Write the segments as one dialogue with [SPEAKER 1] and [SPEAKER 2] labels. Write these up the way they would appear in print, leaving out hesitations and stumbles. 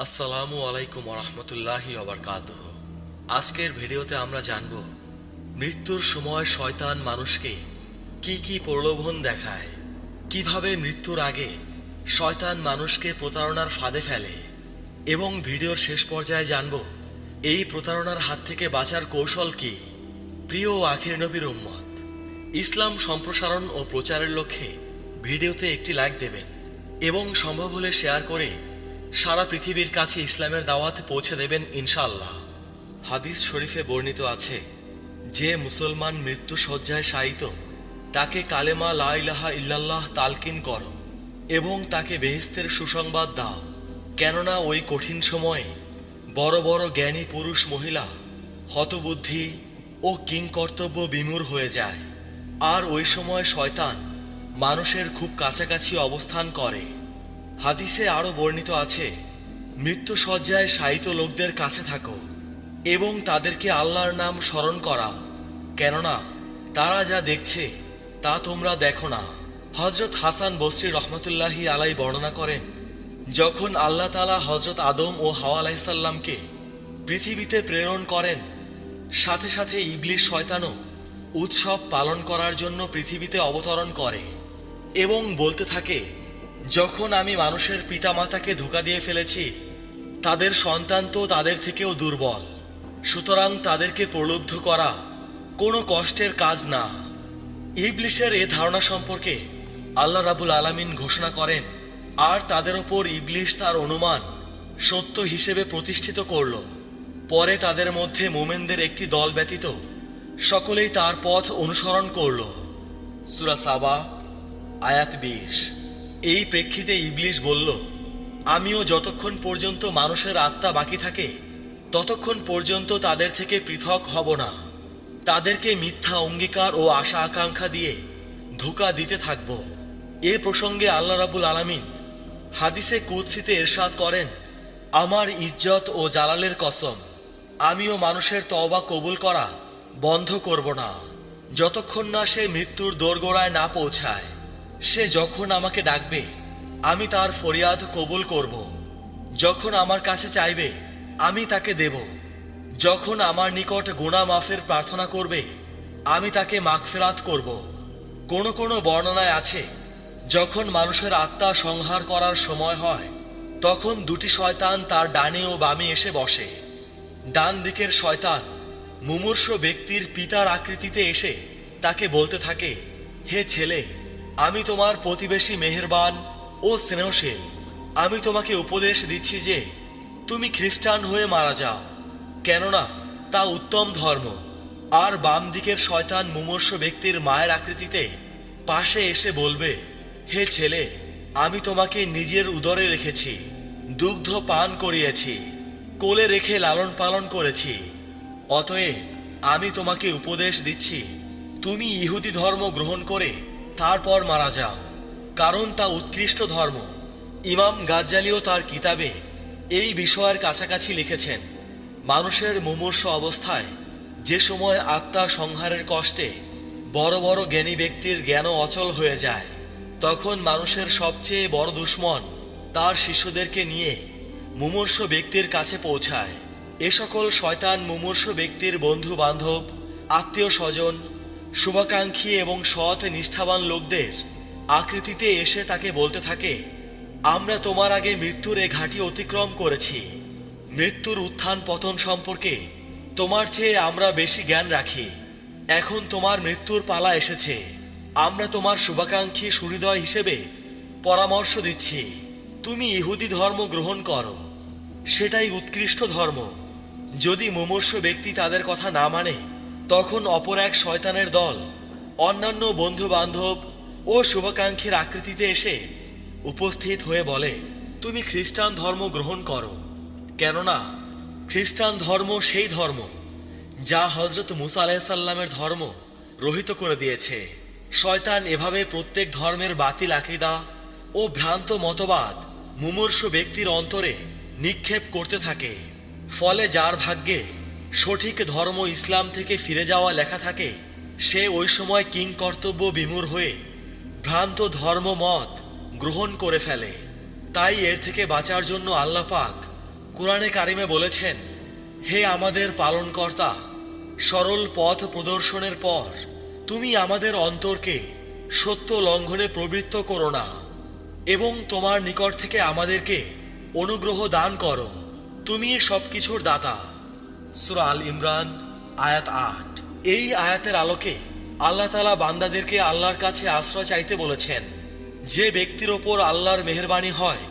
[SPEAKER 1] আসসালামু আলাইকুম ওরহমতুল্লাহি ওবারকাতুহ। আজকের ভিডিওতে আমরা জানব মৃত্যুর সময় শয়তান মানুষকে কি কি প্রলোভন দেখায়, কিভাবে মৃত্যুর আগে শয়তান মানুষকে প্রতারণার ফাঁদে ফেলে, এবং ভিডিওর শেষ পর্যায়ে জানব এই প্রতারণার হাত থেকে বাঁচার কৌশল কি। প্রিয় আখির নবীর উম্মত, ইসলাম সম্প্রসারণ ও প্রচারের লক্ষ্যে ভিডিওতে একটি লাইক দেবেন এবং সম্ভব হলে শেয়ার করে সারা পৃথিবীর কাছে ইসলামের দাওয়াত পৌঁছে দেবেন ইনশাআল্লাহ। হাদিস শরীফে বর্ণিত আছে, যে মুসলমান মৃত্যু শয্যায় শায়িত তাকে কালেমা লা ইলাহা ইল্লাল্লাহ তালকিন করো এবং তাকে বেহেশতের সুসংবাদ দাও, কেননা ওই কঠিন সময়ে বড় বড় জ্ঞানী পুরুষ মহিলা হতবুদ্ধি ও কিংকর্তব্য বিমূঢ় হয়ে যায়, আর ওই সময় শয়তান মানুষের খুব কাছাকাছি অবস্থান করে। হাদিসে আরো বর্ণিত আছে, মৃত্যু শয্যায় শায়িত লোকদের কাছে থাকো এবং তাদেরকে আল্লাহর নাম স্মরণ করাও, কেননা তারা যা দেখছে তা তোমরা দেখো না। হযরত হাসান বসরি রহমতুল্লাহি আলাই বর্ণনা করেন, যখন আল্লাহ তাআলা হযরত আদম ও হাওয়া আলাইহিসসালামকে পৃথিবীতে প্রেরণ করেন, সাথে সাথে ইবলিস শয়তানও উৎসব পালন করার জন্য পৃথিবীতে অবতরণ করে এবং বলতে থাকে, যখন আমি মানুষের পিতামাতাকে ধোঁকা দিয়ে ফেলেছি, তাদের সন্তান তো তাদের থেকেও দুর্বল, সুতরাং তাদেরকে প্রলুব্ধ করা কোনো কষ্টের কাজ না। ইবলিসের এ ধারণা সম্পর্কে আল্লাহ রাব্বুল আলামিন ঘোষণা করেন, আর তাদের ওপর ইবলিস তার অনুমান সত্য হিসেবে প্রতিষ্ঠিত করল। পরে তাদের মধ্যে মুমিনদের একটি দল ব্যতীত সকলেই তার পথ অনুসরণ করল। সূরা সাবা আয়াত 20। এই প্রেক্ষিতে ইবলিস বলল, আমিও যতক্ষণ পর্যন্ত মানুষের আত্মা বাকি থাকে ততক্ষণ পর্যন্ত তাদের থেকে পৃথক হব না, তাদেরকে মিথ্যা অঙ্গীকার ও আশা আকাঙ্ক্ষা দিয়ে ধোঁকা দিতে থাকব। এ প্রসঙ্গে আল্লাহ রাব্বুল আলামিন হাদিসে কুদসিতে ইরশাদ করেন, আমার ইজ্জত ও জালালের কসম, আমিও মানুষের তওবা কবুল করা বন্ধ করব না যতক্ষণ না সে মৃত্যুর দোরগোড়ায় না পৌঁছায়। সে যখন আমাকে ডাকবে আমি তার ফরিয়াদ কবুল করব, যখন আমার কাছে চাইবে আমি তাকে দেব, যখন আমার নিকট গুনাহ মাফের প্রার্থনা করবে আমি তাকে মাগফিরাত করব। কোন কোন বর্ণনায় আছে, যখন মানুষের আত্মা সংহার করার সময় হয় তখন দুটি শয়তান তার ডানে ও বামে এসে বসে। ডান দিকের শয়তান মুমূর্ষু ব্যক্তির পিতার আকৃতিতে এসে তাকে বলতে থাকে, হে ছেলে, আমি তোমার প্রতিবেশী মেহেরবান ও স্নেহশীল, আমি তোমাকে উপদেশ দিচ্ছি যে তুমি খ্রিস্টান হয়ে মারা যাও, কেননা তা উত্তম ধর্ম। আর বাম দিকের শয়তান মুমূর্ষু ব্যক্তির মায়ের আকৃতিতে পাশে এসে বলবে, হে ছেলে, আমি তোমাকে নিজের উদরে রেখেছি, দুগ্ধ পান করিয়েছি, কোলে রেখে লালন পালন করেছি, অতএব আমি তোমাকে উপদেশ দিচ্ছি তুমি ইহুদি ধর্ম গ্রহণ করে তারপর মারা যাও, কারণ তা উৎকৃষ্ট ধর্ম। ইমাম গাজ্জালিও তার কিতাবে এই বিষয়ের কাছাকাছি লিখেছেন, মানুষের মুমূর্ষু অবস্থায় যে সময় আত্মা সংহারের কষ্টে বড় বড় জ্ঞানী ব্যক্তির জ্ঞানও অচল হয়ে যায়, তখন মানুষের সবচেয়ে বড় দুশমন তার শিষ্যদেরকে নিয়ে মুমূর্ষু ব্যক্তির কাছে পৌঁছায়। এ সকল শয়তান মুমূর্ষু ব্যক্তির বন্ধু বান্ধব, আত্মীয় স্বজন, শুভাকাঙ্ক্ষী এবং সৎ নিষ্ঠাবান লোকদের আকৃতিতে এসে তাকে বলতে থাকে, আমরা তোমার আগে মৃত্যুর এ ঘাঁটি অতিক্রম করেছি, মৃত্যুর উত্থান পতন সম্পর্কে তোমার চেয়ে আমরা বেশি জ্ঞান রাখি, এখন তোমার মৃত্যুর পালা এসেছে, আমরা তোমার শুভাকাঙ্ক্ষী সুহৃদয় হিসেবে পরামর্শ দিচ্ছি, তুমি ইহুদি ধর্ম গ্রহণ করো, সেটাই উৎকৃষ্ট ধর্ম। যদি মুমূর্ষু ব্যক্তি তাদের কথা না মানে, তখন অপর এক শয়তানের দল অন্যান্য বন্ধু বান্ধব ও শুভাকাঙ্ক্ষীর আকৃতিতে এসে উপস্থিত হয়ে বলে, তুমি খ্রিস্টান ধর্ম গ্রহণ করো, কেননা খ্রিস্টান ধর্ম সেই ধর্ম যা হযরত মুসা আলাইহিস সালামের ধর্ম রহিত করে দিয়েছে। শয়তান এভাবে প্রত্যেক ধর্মের বাতিল আকীদা ও ভ্রান্ত মতবাদ মুমূর্ষু ব্যক্তির অন্তরে নিক্ষেপ করতে থাকে। ফলে যার ভাগ্যে সঠিক ধর্ম ইসলাম থেকে ফিরে যাওয়া লেখা থাকে, সে ওই সময় কিংকর্তব্য বিমূঢ় হয়ে ভ্রান্ত ধর্ম মত গ্রহণ করে ফেলে। তাই এর থেকে বাঁচার জন্য আল্লাহ পাক কুরআনে কারিমে বলেছেন, হে আমাদের পালনকর্তা, সরল পথ প্রদর্শনের পর তুমি আমাদের অন্তরকে সত্য লঙ্ঘনে প্রবৃত্ত করো না এবং তোমার নিকট থেকে আমাদেরকে অনুগ্রহ দান করো, তুমি সবকিছুর দাতা। সূরা আল ইমরান আয়াত ৮। এই আয়াতের আলোকে আল্লাহ তাআলা বান্দাদেরকে আল্লাহর কাছে আশ্রয় চাইতে বলেছেন। যে ব্যক্তির ওপর আল্লাহর মেহেরবানি হয়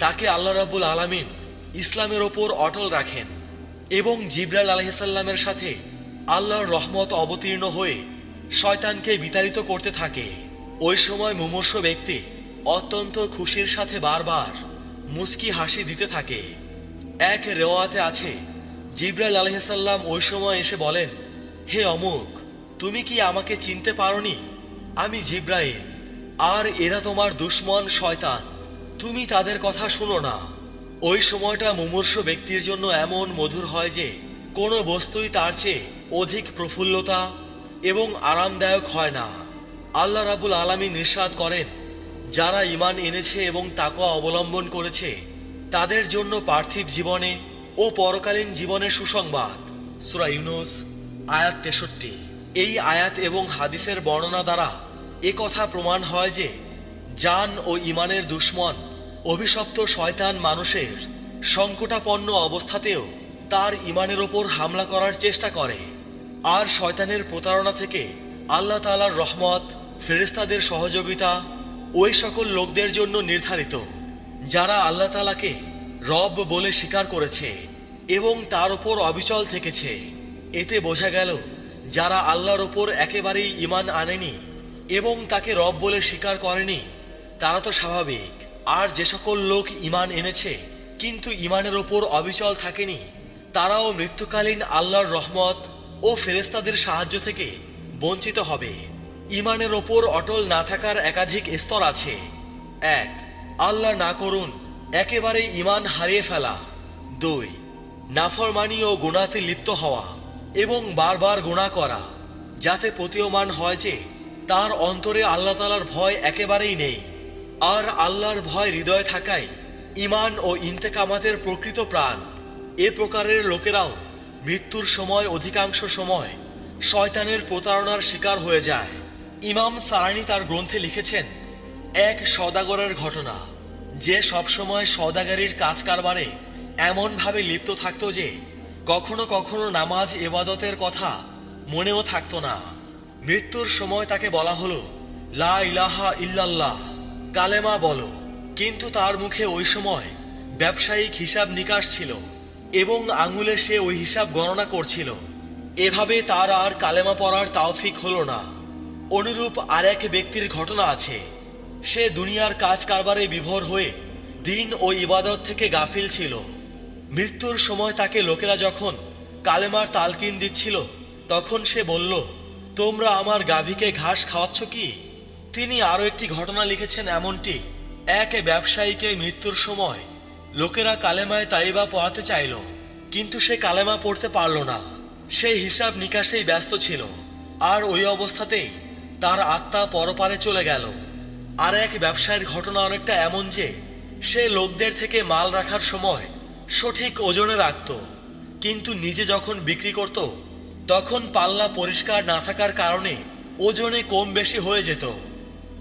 [SPEAKER 1] তাকে আল্লাহ রাব্বুল আলামিন ইসলামের ওপর অটল রাখেন এবং জিবরাইল আলাইহিস সালামের সাথে আল্লাহর রহমত অবতীর্ণ হয়ে শয়তানকে বিতাড়িত করতে থাকে। ওই সময় মুমূর্ষ ব্যক্তি অত্যন্ত খুশির সাথে বারবার মুস্কি হাসি দিতে থাকে। এক রেওয়াতে আছে, জিবরাইল আলাইহিস সালাম ওই সময় এসে বলেন, হে অমুক, তুমি কি আমাকে চিনতে পারোনি? আমি জিবরাইল, আর এরা তোমার দুশমন শয়তান, তুমি তাদের কথা শুনো না। ওই সময়টা মুমূর্ষ ব্যক্তির জন্য এমন মধুর হয় যে কোনো বস্তুই তার চেয়ে অধিক প্রফুল্লতা এবং আরামদায়ক হয় না। আল্লাহ রাব্বুল আলামিন ইরশাদ করেন, যারা ঈমান এনেছে এবং তাকওয়া অবলম্বন করেছে তাদের জন্য পার্থিব জীবনে ও পরকালীন জীবনের সুসংবাদ। সূরা ইউনূস আয়াত ৬৩। এই আয়াত এবং হাদিসের বর্ণনা দ্বারা এ কথা প্রমাণ হয় যে জান ও ঈমানের দুশমন অভিশপ্ত শয়তান মানুষের সংকটাপন্ন অবস্থাতেও তার ঈমানের ওপর হামলা করার চেষ্টা করে। আর শয়তানের প্রতারণা থেকে আল্লাহ তাআলার রহমত, ফেরেশতাদের সহযোগিতা ওই সকল লোকদের জন্য নির্ধারিত যারা আল্লাহ তাআলাকে রব বলে স্বীকার করেছে এবং তার উপর অবিচল থেকেছে। এতে বোঝা গেল, যারা আল্লাহর ওপর একেবারেই ঈমান আনেনি এবং তাকে রব বলে স্বীকার করেনি তারা তো স্বাভাবিক, আর যে সকল লোক ঈমান এনেছে কিন্তু ঈমানের ওপর অবিচল থাকেনি তারাও মৃত্যুকালীন আল্লাহর রহমত ও ফেরেশতাদের সাহায্য থেকে বঞ্চিত হবে। ঈমানের ওপর অটল না থাকার একাধিক স্তর আছে। ১. আল্লাহ না করুন একেবারে ঈমান হারিয়ে ফেলা। ২. নাফরমানি ও গুনাহতে লিপ্ত হওয়া এবং বারবার গুনাহ করা, যাতে প্রতীয়মান হয় যে তার অন্তরে আল্লাহ তাআলার ভয় একেবারেই নেই। আর আল্লাহর ভয় হৃদয়ে থাকাই ঈমান ও ইন্তেকামাতের প্রকৃত প্রাণ। এ প্রকারের লোকেরাও মৃত্যুর সময় অধিকাংশ সময় শয়তানের প্রতারণার শিকার হয়ে যায়। ইমাম সারানি তার গ্রন্থে লিখেছেন, এক সওদাগরের ঘটনা, যে সবসময় সওদাগারির কাজ কারবারে এমনভাবে লিপ্ত থাকতো যে কখনো কখনো নামাজ ইবাদতের কথা মনেও থাকতো না। মৃত্যুর সময় তাকে বলা হলো, লা ইলাহা ইল্লাল্লাহ, কালেমা বলো, কিন্তু তার মুখে ওই সময় ব্যবসায়িক হিসাব নিকাশ ছিল এবং আঙুলে সে ওই হিসাব গণনা করছিল। এভাবে তার আর কালেমা পড়ার তাওফিক হলো না। অনুরূপ আর এক ব্যক্তির ঘটনা আছে, সে দুনিয়ার কাজ কারবারে বিভোর হয়ে দিন ও ইবাদত থেকে গাফিল ছিল। মৃত্যুর সময় তাকে লোকেরা যখন কালেমার তালকিন দিচ্ছিল তখন সে বলল, তোমরা আমার গাভীকে ঘাস খাওয়াচ্ছ কি? তিনি আরো একটি ঘটনা লিখেছেন এমনটি, এক ব্যবসায়ীকে মৃত্যুর সময় লোকেরা কালেমায়ে তাইবা পড়াতে চাইল, কিন্তু সে কালেমা পড়তে পারল না। সে হিসাব নিকাশেই ব্যস্ত ছিল, আর ওই অবস্থাতেই তার আত্মা পরপারে চলে গেল। আর এক ব্যবসায়ের ঘটনা অনেকটা এমন যে সে লোকদের থেকে মাল রাখার সময় সঠিক ওজনে রাখত, কিন্তু নিজে যখন বিক্রি করত তখন পাল্লা পরিষ্কার না থাকার কারণে ওজনে কম বেশি হয়ে যেত।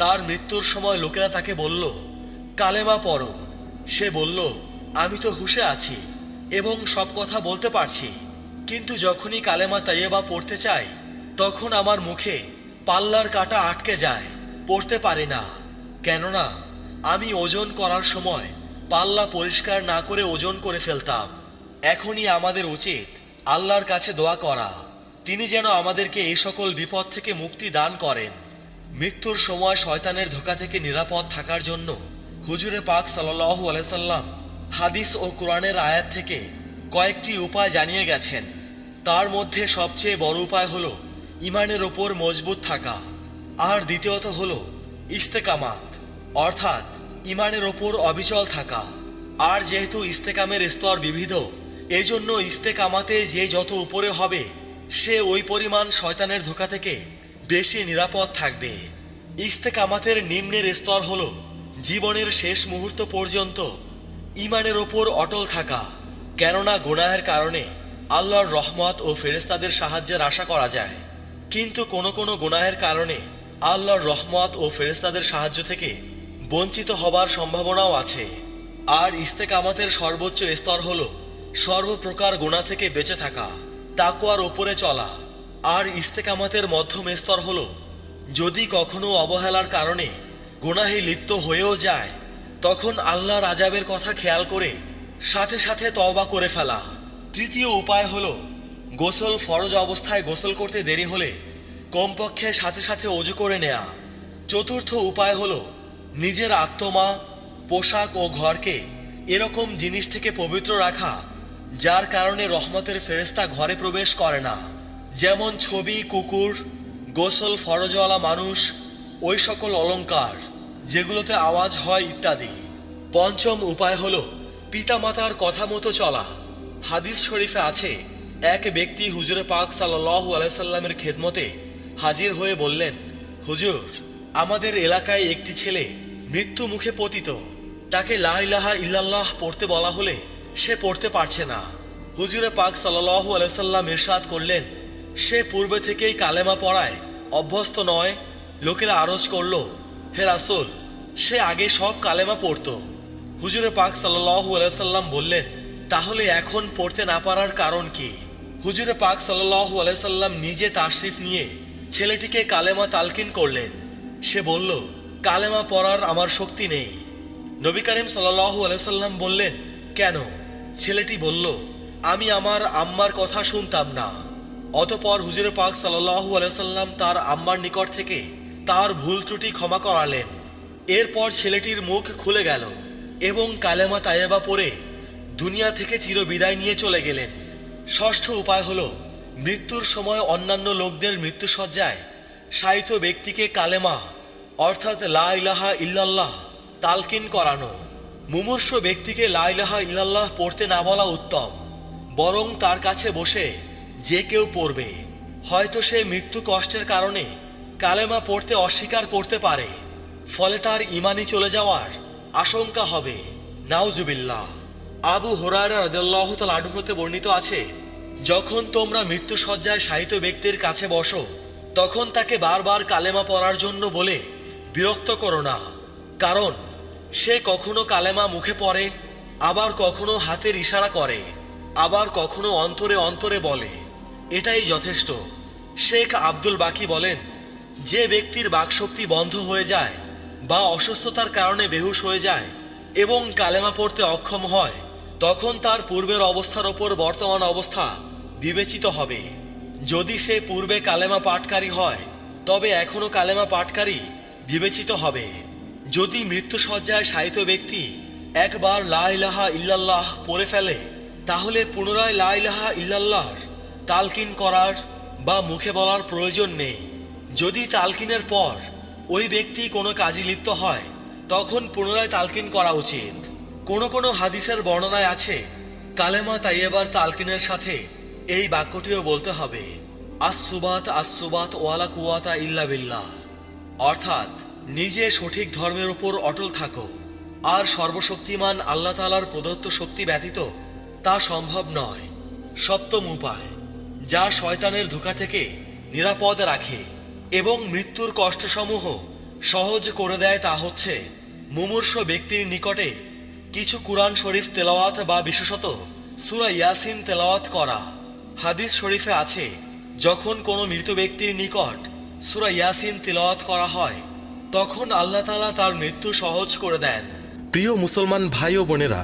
[SPEAKER 1] তার মৃত্যুর সময় লোকেরা তাকে বলল, কালেমা পড়ো। সে বলল, আমি তো হুঁশে আছি এবং সব কথা বলতে পারছি, কিন্তু যখনই কালেমা তাইয়্যিবা পড়তে চাই তখন আমার মুখে পাল্লার কাঁটা আটকে যায়, পড়তে পারি না। কেননা আমি ওজন করার সময় পাল্লা পরিষ্কার না করে ওজন করে ফেলতাম। এখনই আমাদের উচিত আল্লাহর কাছে দোয়া করা, তিনি যেন আমাদেরকে এই সকল বিপদ থেকে মুক্তি দান করেন। মৃত্যুর সময় শয়তানের ধোঁকা থেকে নিরাপদ থাকার জন্য হুজুরে পাক সাল্লাল্লাহু আলাইহি সাল্লাম হাদিস ও কুরআনের আয়াত থেকে কয়েকটি উপায় জানিয়ে গেছেন। তার মধ্যে সবচেয়ে বড় উপায় হলো ঈমানের ওপর মজবুত থাকা, আর দ্বিতীয়ত হলো ইস্তেকামাত, অর্থাৎ ঈমানের ওপর অবিচল থাকা। আর যেহেতু ইস্তেকামের স্তর বিবিধ, এজন্য ইস্তেকামাতে যে যত উপরে হবে সে ওই পরিমাণ শয়তানের ধোঁকা থেকে বেশি নিরাপদ থাকবে। ইস্তেকামাতের নিম্নের স্তর হলো জীবনের শেষ মুহূর্ত পর্যন্ত ঈমানের ওপর অটল থাকা। কেননা গুনাহের কারণে আল্লাহর রহমত ও ফেরেশতাদের সাহায্যের আশা করা যায়, কিন্তু কোনো কোনো গুনাহের কারণে আল্লাহর রহমত ও ফেরেশতাদের সাহায্য থেকে বঞ্চিত হবার সম্ভাবনাও আছে। আর ইস্তেকামতের সর্বোচ্চ স্তর হলো সর্বপ্রকার গুনাহ থেকে বেঁচে থাকা, তাকওয়ার উপরে চলা। আর ইস্তেকামতের মধ্যম স্তর হলো যদি কখনো অবহেলার কারণে গুনাহে লিপ্ত হয়েও যায়, তখন আল্লাহর আযাবের কথা খেয়াল করে সাথে সাথে তওবা করে ফেলা। তৃতীয় উপায় হলো গোসল ফরজ অবস্থায় গোসল করতে দেরি হলে কমপক্ষে সাথে সাথে ওযু করে নেয়া। চতুর্থ উপায় হলো নিজের আত্মা, পোশাক ও ঘরকে এরকম জিনিস থেকে পবিত্র রাখা যার কারণে রহমতের ফেরেশতা ঘরে প্রবেশ করে না, যেমন ছবি, কুকুর, গোসল ফরজওয়ালা মানুষ, ওই সকল অলংকার যেগুলোতে আওয়াজ হয় ইত্যাদি। পঞ্চম উপায় হলো পিতামাতার কথা মতো চলা। হাদিস শরীফে আছে, এক ব্যক্তি হুজুরে পাক সাল্লাল্লাহু আলাইহি সাল্লামের খেদমতে হাজির হয়ে বললেন, হুজুর, আমাদের এলাকায় একটি ছেলে মৃত্যু মুখে পতিত, তাকে লা ইলাহা ইল্লাল্লাহ পড়তে বলা হলে সে পড়তে পারছে না। হুজুরে পাক সাল্লাল্লাহু আলাইহি সাল্লাম ইরশাদ করলেন, সে পূর্বে থেকেই কালেমা পড়ায় অভ্যস্ত নয়। লোকেরা আরজ করল, হে রাসূল, সে আগে সব কালেমা পড়তো। হুজুরে পাক সাল্লাল্লাহু আলাইহি সাল্লাম বললেন, তাহলে এখন পড়তে না পারার কারণ কি? হুজুরে পাক সাল্লাল্লাহু আলাইহি সাল্লাম নিজে তাশরিফ নিয়ে ছেলেটিকে কালেমা তালকিন করলেন। সে বলল, কালেমা পড়ার আমার শক্তি নেই। নবী করিম সাল্লাল্লাহু আলাইহি সাল্লাম বললেন, কেন? ছেলেটি বলল, আমি আমার আম্মার কথা শুনতাম না। অতঃপর হুজুরে পাক সাল্লাল্লাহু আলাইহি সাল্লাম তার আম্মার নিকট থেকে তার ভুল ত্রুটি ক্ষমা করালেন। এরপর ছেলেটির মুখ খুলে গেল এবং কালেমা তাইয়্যিবা পড়ে দুনিয়া থেকে চিরবিদায় নিয়ে চলে গেলেন। ষষ্ঠ উপায় হলো মৃত্যুর সময় অন্যান্য লোকদের মৃত্যুসজ্জায় শায়িত ব্যক্তিকে কালেমা অর্থাৎ লা ইলাহা ইল্লাল্লাহ তালকিন করানো। মুমূর্ষ ব্যক্তিকে লা ইলাহা ইল্লাল্লাহ পড়তে না বলা উত্তম, বরং তার কাছে বসে যে কেউ পড়বে, হয়তো সে মৃত্যু কষ্টের কারণে কালেমা পড়তে অস্বীকার করতে পারে, ফলে তার ঈমানই চলে যাওয়ার আশঙ্কা হবে। নাউজুবিল্লাহ। আবু হুরায়রা রাদিয়াল্লাহু তাআলা আনহু হতে বর্ণিত আছে, যখন তোমরা মৃত্যুসজ্জায় শায়িত ব্যক্তির কাছে বসো, তখন তাকে বারবার কালেমা পড়ার জন্য বলে বিরক্ত করো না, কারণ সে কখনো কালেমা মুখে পড়ে, আবার কখনো হাতের ইশারা করে, আবার কখনো অন্তরে অন্তরে বলে। এটাই যথেষ্ট। শেখ আব্দুল বাকি বলেন, যে ব্যক্তির বাকশক্তি বন্ধ হয়ে যায় বা অসুস্থতার কারণে বেহুশ হয়ে যায় এবং কালেমা পড়তে অক্ষম হয়, তখন তার পূর্বের অবস্থার ওপর বর্তমান অবস্থা বিবেচিত হবে। যদি সে পূর্বে কালেমা পাঠকারী হয়, তবে এখনো কালেমা পাঠকারী বিবেচিত হবে। যদি মৃত্যুসজ্জায় শায়িত ব্যক্তি একবার লা ইলাহা ইল্লাল্লাহ পড়ে ফেলে, তাহলে পুনরায় লা ইলাহা ইল্লাল্লাহর তালকিন করার বা মুখে বলার প্রয়োজন নেই। যদি তালকিনের পর ওই ব্যক্তি কোনো কাজে লিপ্ত হয়, তখন পুনরায় তালকিন করা উচিত। কোনো কোনো হাদিসের বর্ণনায় আছে, কালেমা তাইয়্যিবার তালকিনের সাথে এই বাক্যটিও বলতে হবে, আসসুবাত আসসুবাত ওয়ালা কুওয়াতা ইল্লা বিল্লাহ, অর্থাৎ নিজে সঠিক ধর্মের উপর অটল থাকো, আর সর্বশক্তিমান আল্লাহ তাআলার প্রদত্ত শক্তি ব্যতীত তা সম্ভব নয়। সপ্তম উপায় যা শয়তানের ধোঁকা থেকে নিরাপদ রাখে এবং মৃত্যুর কষ্টসমূহ সহজ করে দেয়, তা হচ্ছে মুমূর্ষ ব্যক্তির নিকটে কিছু কুরআন শরীফ তেলাওয়াত বা বিশেষত সূরা ইয়াসিন তেলাওয়াত করা। হাদিস শরীফে আছে, যখন কোনো মৃত ব্যক্তির নিকট সূরা ইয়াসিন তেলাওয়াত করা হয়, তখন আল্লাহ তাআলা তার মৃত্যু সহজ করে দেন।
[SPEAKER 2] প্রিয় মুসলমান ভাই ও বোনেরা,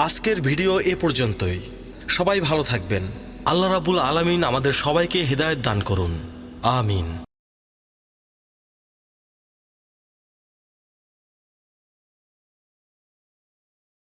[SPEAKER 2] আজকের ভিডিও এ পর্যন্তই। সবাই ভালো থাকবেন। আল্লাহ রাব্বুল আলামিন আমাদের সবাইকে হিদায়াত দান করুন। আমিন।